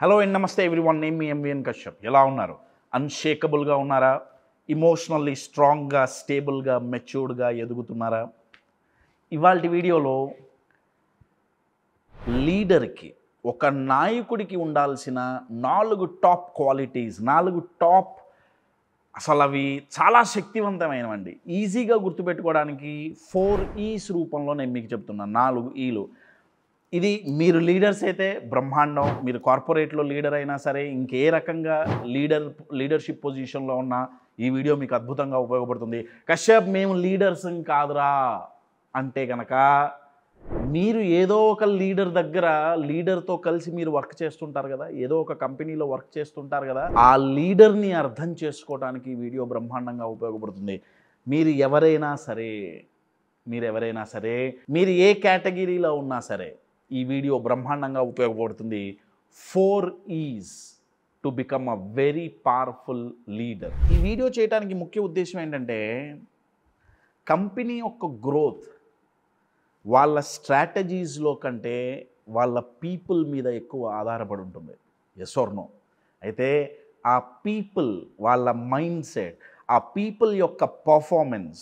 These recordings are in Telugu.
హలో అండ్ నమస్తే ఎవ్రీవన్, నేమ్ మీ ఎంవిఎన్ కశ్యప్. ఎలా ఉన్నారు? అన్షేకబుల్గా ఉన్నారా? ఇమోషనల్లీ స్ట్రాంగ్గా, స్టేబుల్గా, మెచ్యూర్డ్గా ఎదుగుతున్నారా? ఇవాల్టి వీడియోలో లీడర్కి, ఒక నాయకుడికి ఉండాల్సిన 4 టాప్ క్వాలిటీస్, 4 టాప్, అసలు అవి చాలా శక్తివంతమైనవండి. ఈజీగా గుర్తుపెట్టుకోవడానికి 4 ఈస్ రూపంలో నేను మీకు చెప్తున్నాను. 4 ఈలు. ఇది మీరు లీడర్స్ అయితే బ్రహ్మాండం. మీరు కార్పొరేట్లో లీడర్ అయినా సరే, ఇంకే రకంగా లీడర్షిప్ పొజిషన్లో ఉన్నా ఈ వీడియో మీకు అద్భుతంగా ఉపయోగపడుతుంది. కశ్యప్, మేము లీడర్స్ కాదురా అంటే కనుక, మీరు ఏదో ఒక లీడర్ దగ్గర, లీడర్తో కలిసి మీరు వర్క్ చేస్తుంటారు కదా, ఏదో ఒక కంపెనీలో వర్క్ చేస్తుంటారు కదా, ఆ లీడర్ని అర్థం చేసుకోవడానికి ఈ వీడియో బ్రహ్మాండంగా ఉపయోగపడుతుంది. మీరు ఎవరైనా సరే, మీరు ఏ కేటగిరీలో ఉన్నా సరే, ఈ వీడియో బ్రహ్మాండంగా ఉపయోగపడుతుంది. 4 is to become a very powerful leader. ఈ వీడియో చేయడానికి ముఖ్య ఉద్దేశం ఏంటంటే, కంపెనీ యొక్క గ్రోత్ వాళ్ళ స్ట్రాటజీస్లో కంటే వాళ్ళ పీపుల్ మీద ఎక్కువ ఆధారపడి ఉంటుంది. Yes or no? అయితే ఆ పీపుల్, వాళ్ళ మైండ్ సెట్, ఆ పీపుల్ యొక్క పర్ఫార్మెన్స్,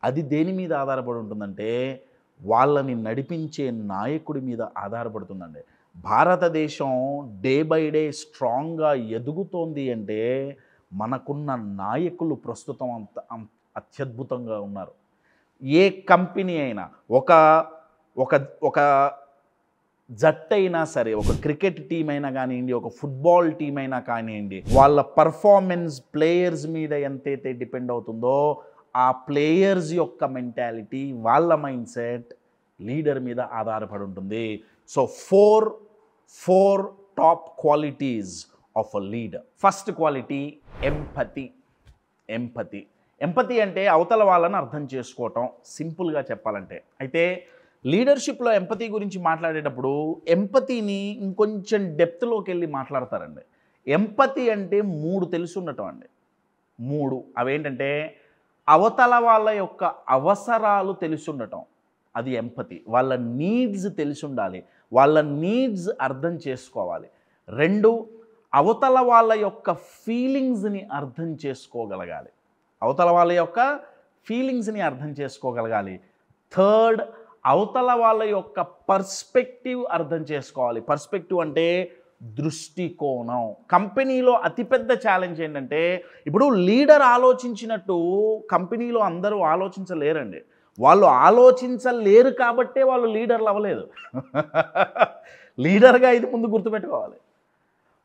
అది దేని మీద ఆధారపడి ఉంటుందంటే, వాళ్ళని నడిపించే నాయకుడి మీద ఆధారపడుతుందండి. భారతదేశం డే బై డే స్ట్రాంగ్గా ఎదుగుతోంది అంటే మనకున్న నాయకులు ప్రస్తుతం అత్యద్భుతంగా ఉన్నారు. ఏ కంపెనీ అయినా, ఒక జట్టు అయినా సరే, ఒక క్రికెట్ టీం అయినా కానివ్వండి, ఒక ఫుట్బాల్ టీం అయినా కానివ్వండి, వాళ్ళ పర్ఫార్మెన్స్ ప్లేయర్స్ మీద ఎంతైతే డిపెండ్ అవుతుందో, ఆ ప్లేయర్స్ యొక్క మెంటాలిటీ, వాళ్ళ మైండ్ సెట్ లీడర్ మీద ఆధారపడి ఉంటుంది. So 4 top qualities of a leader. First quality empathy అంటే అవతల వాళ్ళని అర్థం చేసుకోవటం, సింపుల్గా చెప్పాలంటే. అయితే లీడర్షిప్లో ఎంపతి గురించి మాట్లాడేటప్పుడు ఎంపతిని ఇంకొంచెం డెప్త్లోకి వెళ్ళి మాట్లాడతారండి. ఎంపతి అంటే 3 తెలిసి ఉండటం అండి. 3 అవేంటంటే, అవతల వాళ్ళ యొక్క అవసరాలు తెలిసి ఉండటం, అది ఎంపతి. వాళ్ళ నీడ్స్ తెలిసి ఉండాలి, వాళ్ళ నీడ్స్ అర్థం చేసుకోవాలి. 2, అవతల వాళ్ళ యొక్క ఫీలింగ్స్ని అర్థం చేసుకోగలగాలి. 3, అవతల వాళ్ళ యొక్క పర్స్పెక్టివ్ అర్థం చేసుకోవాలి. పర్స్పెక్టివ్ అంటే దృష్టికోణం. కంపెనీలో అతిపెద్ద ఛాలెంజ్ ఏంటంటే, ఇప్పుడు లీడర్ ఆలోచించినట్టు కంపెనీలో అందరూ ఆలోచించలేరండి. వాళ్ళు ఆలోచించలేరు కాబట్టే వాళ్ళు లీడర్లు అవ్వలేదు. లీడర్గా ఇది ముందు గుర్తుపెట్టుకోవాలి.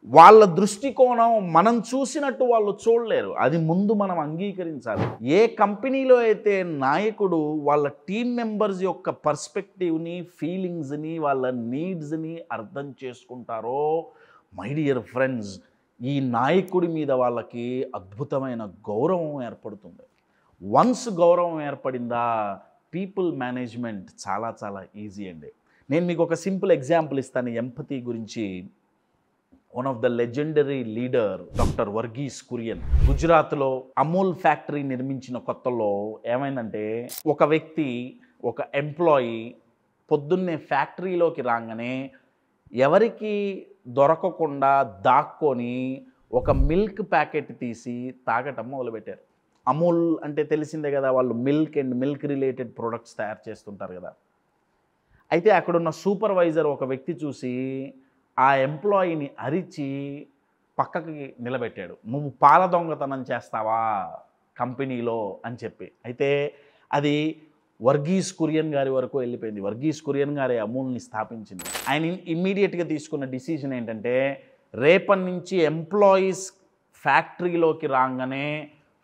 వాళ్ళ దృష్టికోణం మనం చూసినట్టు వాళ్ళు చూడలేరు, అది ముందు మనం అంగీకరించాలి. ఏ కంపెనీలో అయితే నాయకుడు వాళ్ళ టీం మెంబర్స్ యొక్క పర్స్పెక్టివ్ని, ఫీలింగ్స్ని, వాళ్ళ నీడ్స్ని అర్థం చేసుకుంటారో, మై డియర్ ఫ్రెండ్స్, ఈ నాయకుడి మీద వాళ్ళకి అద్భుతమైన గౌరవం ఏర్పడుతుంది. వన్స్ గౌరవం ఏర్పడిందా, పీపుల్ మేనేజ్మెంట్ చాలా చాలా ఈజీ అండి. నేను మీకు ఒక సింపుల్ ఎగ్జాంపుల్ ఇస్తాను ఎంపతి గురించి. One of the legendary leader doctor Verghese Kurien. గుజరాత్లో అమూల్ ఫ్యాక్టరీ నిర్మించిన కొత్తలో ఏమైందంటే, ఒక వ్యక్తి, ఒక ఎంప్లాయీ పొద్దున్నే ఫ్యాక్టరీలోకి రాగానే ఎవరికి దొరకకుండా దాక్కొని ఒక మిల్క్ ప్యాకెట్ తీసి తాగటం మొదలుపెట్టారు. అమూల్ అంటే తెలిసిందే కదా, వాళ్ళు milk and milk related products తయారు చేస్తుంటారు కదా. అయితే అక్కడున్న సూపర్వైజర్ ఒక వ్యక్తి చూసి ఆ ఎంప్లాయీని అరిచి పక్కకి నిలబెట్టాడు. నువ్వు పాల దొంగతనం చేస్తావా కంపెనీలో అని చెప్పి. అయితే అది వర్గీస్ కురియన్ గారి వరకు వెళ్ళిపోయింది. వర్గీస్ కురియన్ గారే అమూల్ని స్థాపించింది. ఆయన ఇమ్మీడియట్గా తీసుకున్న డిసిజన్ ఏంటంటే, రేపటి నుంచి ఎంప్లాయీస్ ఫ్యాక్టరీలోకి రాగానే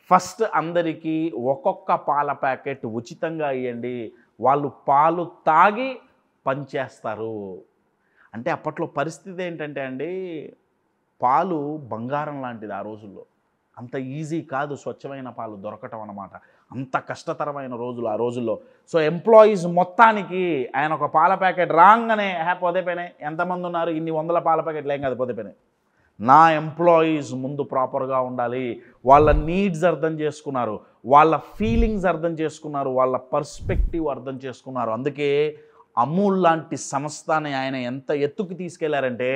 ఫస్ట్ అందరికీ ఒక్కొక్క పాల ప్యాకెట్ ఉచితంగా ఇవ్వండి, వాళ్ళు పాలు తాగి పనిచేస్తారు. అంటే అప్పట్లో పరిస్థితి ఏంటంటే అండి, పాలు బంగారం లాంటిది ఆ రోజుల్లో. అంత ఈజీ కాదు స్వచ్ఛమైన పాలు దొరకటం అన్నమాట. అంత కష్టతరమైన రోజులు ఆ రోజుల్లో. సో ఎంప్లాయీస్ మొత్తానికి ఆయన ఒక పాల ప్యాకెట్ రాగానే పోతేపోయినాయి. ఎంతమంది ఉన్నారు? ఇన్ని 100 పాల ప్యాకెట్లు ఏం కాదు, పోతేపోయినాయి. నా ఎంప్లాయీస్ ముందు ప్రాపర్గా ఉండాలి, వాళ్ళ నీడ్స్ అర్థం చేసుకున్నారు, వాళ్ళ ఫీలింగ్స్ అర్థం చేసుకున్నారు, వాళ్ళ పర్స్పెక్టివ్ అర్థం చేసుకున్నారు. అందుకే అమూల్ లాంటి సంస్థని ఆయన ఎంత ఎత్తుకు తీసుకెళ్లారంటే,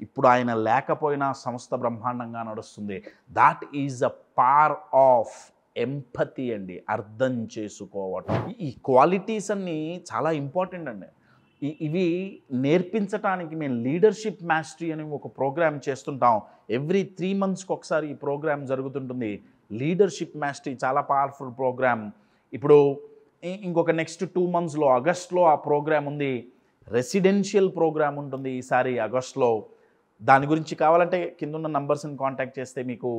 ఇప్పుడు ఆయన లేకపోయినా సంస్థ బ్రహ్మాండంగా నడుస్తుంది. That is a power of empathy అండి, అర్థం చేసుకోవటం. ఈ క్వాలిటీస్ అన్నీ చాలా ఇంపార్టెంట్ అండి. ఇవి నేర్పించడానికి మేము లీడర్షిప్ మాస్టరీ అని ఒక ప్రోగ్రామ్ చేస్తుంటాం. ఎవ్రీ 3 monthsకి ఒకసారి ఈ ప్రోగ్రామ్ జరుగుతుంటుంది. లీడర్షిప్ మాస్టరీ చాలా పవర్ఫుల్ ప్రోగ్రామ్. ఇప్పుడు ఇంకొక నెక్స్ట్ 2 monthsలో ఆగస్ట్లో ఆ ప్రోగ్రామ్ ఉంది. రెసిడెన్షియల్ ప్రోగ్రామ్ ఉంటుంది ఈసారి ఆగస్ట్లో. దాని గురించి కావాలంటే కింద ఉన్న నంబర్స్ని కాంటాక్ట్ చేస్తే మీకు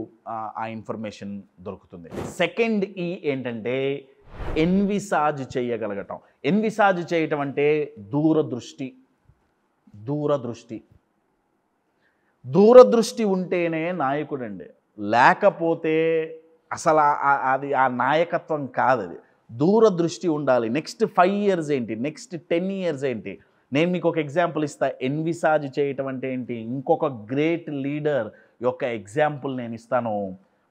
ఆ ఇన్ఫర్మేషన్ దొరుకుతుంది. సెకండ్ ఈ ఏంటంటే ఎన్విసాజ్ చేయగలగటం. ఎన్విసాజ్ చేయటం అంటే దూరదృష్టి. దూరదృష్టి ఉంటేనే నాయకుడండి, లేకపోతే అసలు అది ఆ నాయకత్వం కాదు. అది దూరదృష్టి ఉండాలి. నెక్స్ట్ 5 years ఏంటి, నెక్స్ట్ 10 years ఏంటి. నేను మీకు ఒక ఎగ్జాంపుల్ ఇస్తా. ఎన్విసాజ్ చేయటం అంటే ఏంటి, ఇంకొక గ్రేట్ లీడర్ యొక్క ఎగ్జాంపుల్ నేను ఇస్తాను.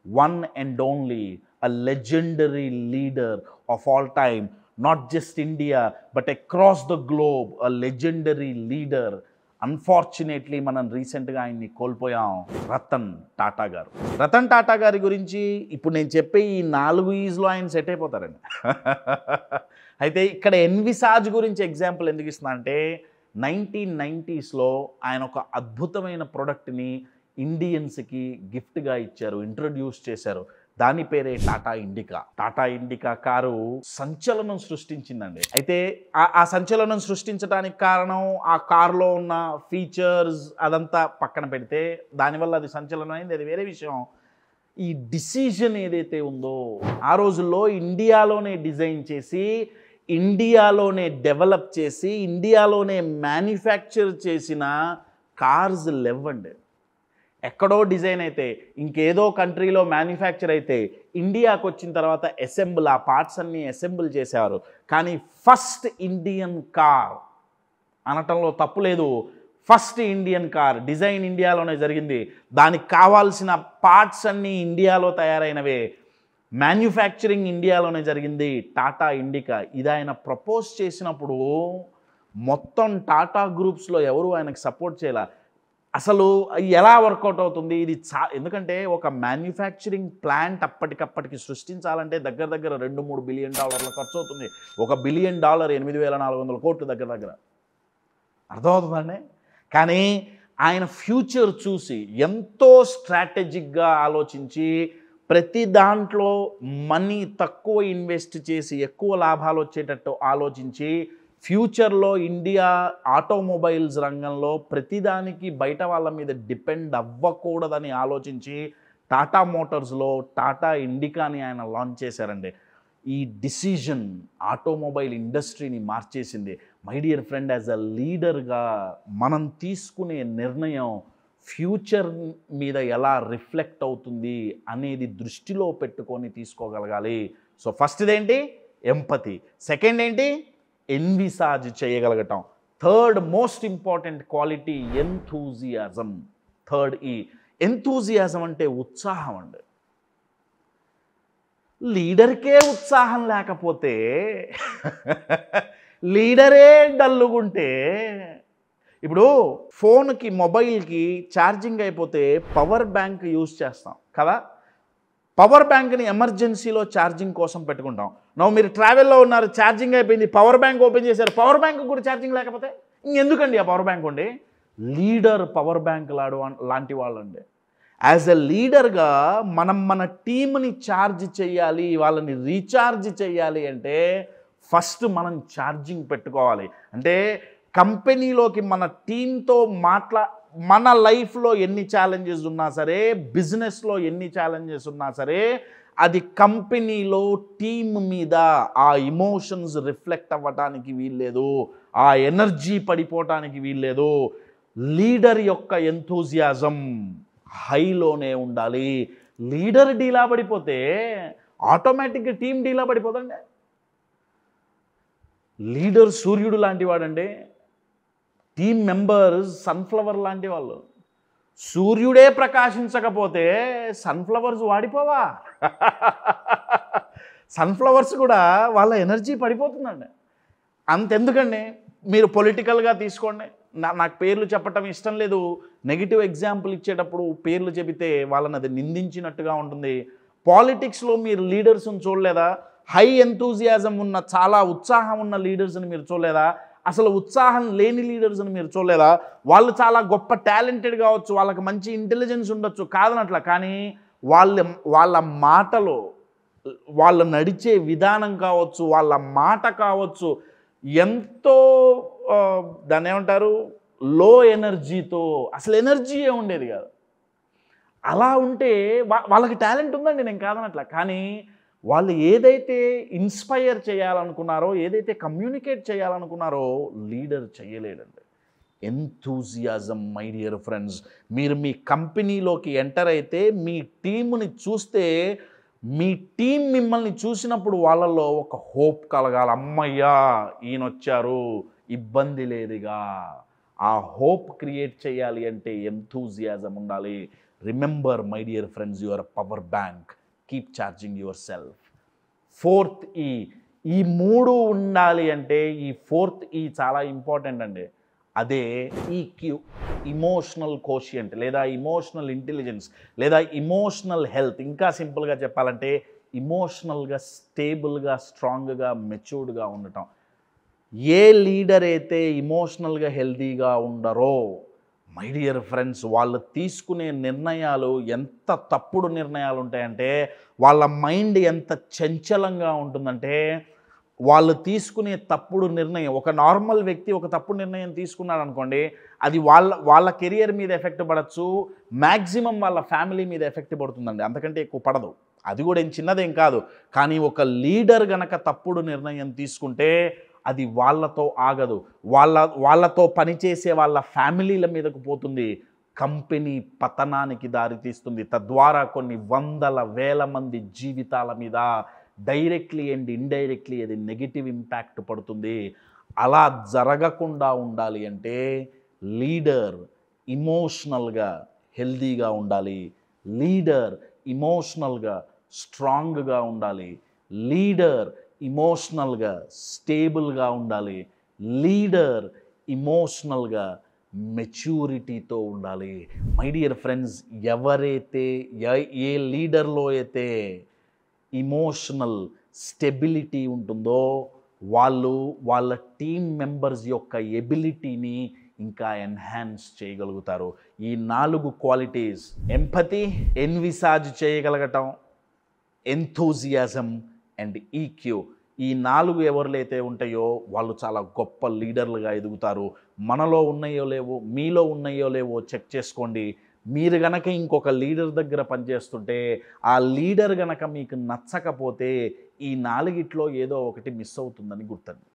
One and only a legendary leader of all time, not just India but across the globe, a legendary leader. Unfortunately మనం రీసెంట్గా ఆయన్ని కోల్పోయాం, రతన్ టాటా గారు. రతన్ టాటా గారి గురించి ఇప్పుడు నేను చెప్పే ఈ 4 E's ఆయన సెట్ అయిపోతారండి. అయితే ఇక్కడ ఎన్విసాజ్ గురించి ఎగ్జాంపుల్ ఎందుకు ఇస్తున్నా అంటే 1990sలో ఆయన ఒక అద్భుతమైన ప్రోడక్ట్ని ఇండియన్స్కి గిఫ్ట్గా ఇచ్చారు, ఇంట్రడ్యూస్ చేశారు. దాని పేరే Tata indica. Tata indica car సంచలనం సృష్టించిందండి. అయితే ఆ సంచలనం సృష్టించడానికి కారణం ఆ కారులో ఉన్న ఫీచర్స్ అదంతా పక్కన పెడితే, దానివల్ల అది సంచలనం అయింది, అది వేరే విషయం. ఈ డిసిజన్ ఏదైతే ఉందో ఆ రోజుల్లో ఇండియాలోనే డిజైన్ చేసి, ఇండియాలోనే డెవలప్ చేసి, ఇండియాలోనే మ్యానుఫ్యాక్చర్ చేసిన కార్స్ లేవండి. ఎక్కడో డిజైన్ అయితే, ఇంకేదో కంట్రీలో మ్యానుఫ్యాక్చర్ అయితే, ఇండియాకు వచ్చిన తర్వాత అసెంబుల్, ఆ పార్ట్స్ అన్నీ అసెంబుల్ చేసేవారు. కానీ ఫస్ట్ ఇండియన్ కార్ అనటంలో తప్పు లేదు. ఫస్ట్ ఇండియన్ కార్ డిజైన్ ఇండియాలోనే జరిగింది. దానికి కావాల్సిన పార్ట్స్ అన్నీ ఇండియాలో తయారైనవే. మ్యానుఫ్యాక్చరింగ్ ఇండియాలోనే జరిగింది. టాటా ఇండికా. ఇది ఆయన ప్రపోజ్ చేసినప్పుడు మొత్తం టాటా గ్రూప్స్లో ఎవరు ఆయనకు సపోర్ట్ చేయాల. అసలు ఎలా వర్కౌట్ అవుతుంది ఇది? ఎందుకంటే ఒక మ్యానుఫ్యాక్చరింగ్ ప్లాంట్ అప్పటికప్పటికి సృష్టించాలంటే దగ్గర దగ్గర $2-3 బిలియన్ ఖర్చు అవుతుంది. $1 బిలియన్ 8,400 కోట్లు దగ్గర. అర్థమవుతుందండి. కానీ ఆయన ఫ్యూచర్ చూసి ఎంతో స్ట్రాటజిక్గా ఆలోచించి, ప్రతి దాంట్లో మనీ తక్కువ ఇన్వెస్ట్ చేసి ఎక్కువ లాభాలు వచ్చేటట్టు ఆలోచించి, ఫ్యూచర్లో ఇండియా ఆటోమొబైల్స్ రంగంలో ప్రతిదానికి బయట వాళ్ళ మీద డిపెండ్ అవ్వకూడదని ఆలోచించి టాటా మోటార్స్లో టాటా ఇండికాని ఆయన లాంచ్ చేశారండి. ఈ డిసిజన్ ఆటోమొబైల్ ఇండస్ట్రీని మార్చేసింది. My dear friend, as a లీడర్గా మనం తీసుకునే నిర్ణయం ఫ్యూచర్ మీద ఎలా రిఫ్లెక్ట్ అవుతుంది అనేది దృష్టిలో పెట్టుకొని తీసుకోగలగాలి. సో ఫస్ట్ ఇదేంటి, ఎంపతి. సెకండ్ ఏంటి, ఎన్విసాజ్ చేయగలగటం. Third most important quality enthusiasm. Third ఈ ఎంథూజియాజం అంటే ఉత్సాహం అండి. లీడర్కే ఉత్సాహం లేకపోతే, లీడరే డల్లుగుంటే, ఇప్పుడు ఫోన్కి మొబైల్కి ఛార్జింగ్ అయిపోతే పవర్ బ్యాంక్ యూజ్ చేస్తాం కదా. పవర్ బ్యాంక్ని ఎమర్జెన్సీలో ఛార్జింగ్ కోసం పెట్టుకుంటాం. మీరు ట్రావెల్లో ఉన్నారు, ఛార్జింగ్ అయిపోయింది, పవర్ బ్యాంక్ ఓపెన్ చేశారు, పవర్ బ్యాంక్ కూడా ఛార్జింగ్ లేకపోతే ఇంకెందుకండి ఆ పవర్ బ్యాంక్ ఉండి? లీడర్ పవర్ బ్యాంక్ లాంటి వాళ్ళండి. యాజ్ ఎ లీడర్గా మనం మన టీంని ఛార్జ్ చేయాలి, వాళ్ళని రీఛార్జ్ చేయాలి అంటే ఫస్ట్ మనం ఛార్జింగ్ పెట్టుకోవాలి. అంటే కంపెనీలోకి మన టీంతో మన లైఫ్లో ఎన్ని ఛాలెంజెస్ ఉన్నా సరే, బిజినెస్లో ఎన్ని ఛాలెంజెస్ ఉన్నా సరే, అది కంపెనీలో టీం మీద ఆ ఇమోషన్స్ రిఫ్లెక్ట్ అవ్వటానికి వీల్లేదు, ఆ ఎనర్జీ పడిపోవటానికి వీల్లేదు. లీడర్ యొక్క ఎంథూజియాజం హైలోనే ఉండాలి. లీడర్ డీలా పడిపోతే ఆటోమేటిక్గా టీం డీలా పడిపోదండి. లీడర్ సూర్యుడు లాంటి వాడండి, టీం మెంబర్స్ సన్ఫ్లవర్ లాంటి వాళ్ళు. సూర్యుడే ప్రకాశించకపోతే సన్ఫ్లవర్స్ వాడిపోవా? సన్ఫ్లవర్స్ కూడా వాళ్ళ ఎనర్జీ పడిపోతుందండి. అంతెందుకండి, మీరు పొలిటికల్గా తీసుకోండి. నాకు పేర్లు చెప్పటం ఇష్టం లేదు. నెగిటివ్ ఎగ్జాంపుల్ ఇచ్చేటప్పుడు పేర్లు చెబితే వాళ్ళని అది నిందించినట్టుగా ఉంటుంది. పాలిటిక్స్లో మీరు లీడర్స్ని చూడలేదా? హై ఎంతూజియాజం ఉన్న, చాలా ఉత్సాహం ఉన్న లీడర్స్ని మీరు చూడలేదా? అసలు ఉత్సాహం లేని లీడర్స్ని మీరు చూడలేదా? వాళ్ళు చాలా గొప్ప టాలెంటెడ్ కావచ్చు, వాళ్ళకి మంచి ఇంటెలిజెన్స్ ఉండొచ్చు, కాదనట్లా. కానీ వాళ్ళ మాటలో, వాళ్ళు నడిచే విధానం కావచ్చు, వాళ్ళ మాట కావచ్చు, ఎంతో దాన్ని ఏమంటారు, లో ఎనర్జీతో, అసలు ఎనర్జీయే ఉండేది కాదు. అలా ఉంటే వాళ్ళకి టాలెంట్ ఉందండి, నేను కాదనట్లా. కానీ వాళ్ళు ఏదైతే ఇన్స్పైర్ చేయాలనుకున్నారో, ఏదైతే కమ్యూనికేట్ చేయాలనుకున్నారో లీడర్ చేయలేడండి. Enthusiasm my dear friends. మీరు మీ కంపెనీలోకి ఎంటర్ అయితే మీ టీముని చూస్తే, మీ టీం మిమ్మల్ని చూసినప్పుడు వాళ్ళల్లో ఒక హోప్ కలగాలి. అమ్మయ్యా ఈయనొచ్చారు, ఇబ్బంది లేదుగా. ఆ హోప్ క్రియేట్ చేయాలి అంటే ఎంతూజియాజం ఉండాలి. Remember my dear friends, your power bank, keep charging your self. Fourth ఈ మూడు ఉండాలి అంటే ఈ ఫోర్త్ చాలా ఇంపార్టెంట్ అండి. అదే ఈక్యూ, ఇమోషనల్ కోషియంట్, లేదా ఇమోషనల్ ఇంటెలిజెన్స్, లేదా ఇమోషనల్ హెల్త్. ఇంకా సింపుల్గా చెప్పాలంటే ఇమోషనల్గా స్టేబుల్గా, స్ట్రాంగ్గా, మెచ్యూర్డ్గా ఉండటం. ఏ లీడర్ అయితే ఇమోషనల్గా హెల్తీగా ఉండరో మై డియర్ ఫ్రెండ్స్, వాళ్ళు తీసుకునే నిర్ణయాలు ఎంత తప్పుడు నిర్ణయాలు ఉంటాయంటే, వాళ్ళ మైండ్ ఎంత చంచలంగా ఉంటుందంటే, వాళ్ళు తీసుకునే తప్పుడు నిర్ణయం, ఒక నార్మల్ వ్యక్తి ఒక తప్పుడు నిర్ణయం తీసుకున్నాడు అనుకోండి, అది వాళ్ళ కెరియర్ మీద ఎఫెక్ట్ పడవచ్చు, మ్యాక్సిమం వాళ్ళ ఫ్యామిలీ మీద ఎఫెక్ట్ పడుతుందండి, అంతకంటే ఎక్కువ పడదు. అది కూడా చిన్నదేం కాదు. కానీ ఒక లీడర్ గనక తప్పుడు నిర్ణయం తీసుకుంటే అది వాళ్ళతో ఆగదు, వాళ్ళతో పనిచేసే వాళ్ళ ఫ్యామిలీల మీదకు పోతుంది, కంపెనీ పతనానికి దారితీస్తుంది. తద్వారా కొన్ని వందల వేల మంది జీవితాల మీద డైరెక్ట్లీ అండ్ ఇండైరెక్ట్లీ అది నెగిటివ్ ఇంపాక్ట్ పడుతుంది. అలా జరగకుండా ఉండాలి అంటే లీడర్ ఇమోషనల్గా హెల్దీగా ఉండాలి, లీడర్ ఇమోషనల్గా స్ట్రాంగ్గా ఉండాలి, లీడర్ ఇమోషనల్గా స్టేబుల్గా ఉండాలి, లీడర్ ఇమోషనల్గా మెచ్యూరిటీతో ఉండాలి. మై డియర్ ఫ్రెండ్స్, ఎవరైతే ఏ లీడర్లో అయితే ఇమోషనల్ స్టెబిలిటీ ఉంటుందో వాళ్ళు వాళ్ళ టీం మెంబర్స్ యొక్క ఎబిలిటీని ఇంకా ఎన్హాన్స్ చేయగలుగుతారు. ఈ 4 క్వాలిటీస్, ఎంపతి, ఎన్విసాజ్ చేయగలగటం, ఎంథూజియాజం అండ్ ఈక్యూ, ఈ 4 ఎవరిలైతే ఉంటాయో వాళ్ళు చాలా గొప్ప లీడర్లుగా ఎదుగుతారు. మనలో ఉన్నాయో లేవో, మీలో ఉన్నాయో లేవో చెక్ చేసుకోండి. మీరు గనక ఇంకొక లీడర్ దగ్గర పనిచేస్తుంటే ఆ లీడర్ గనక మీకు నచ్చకపోతే ఈ 4గిట్లో ఏదో ఒకటి మిస్ అవుతుందని గుర్తండి.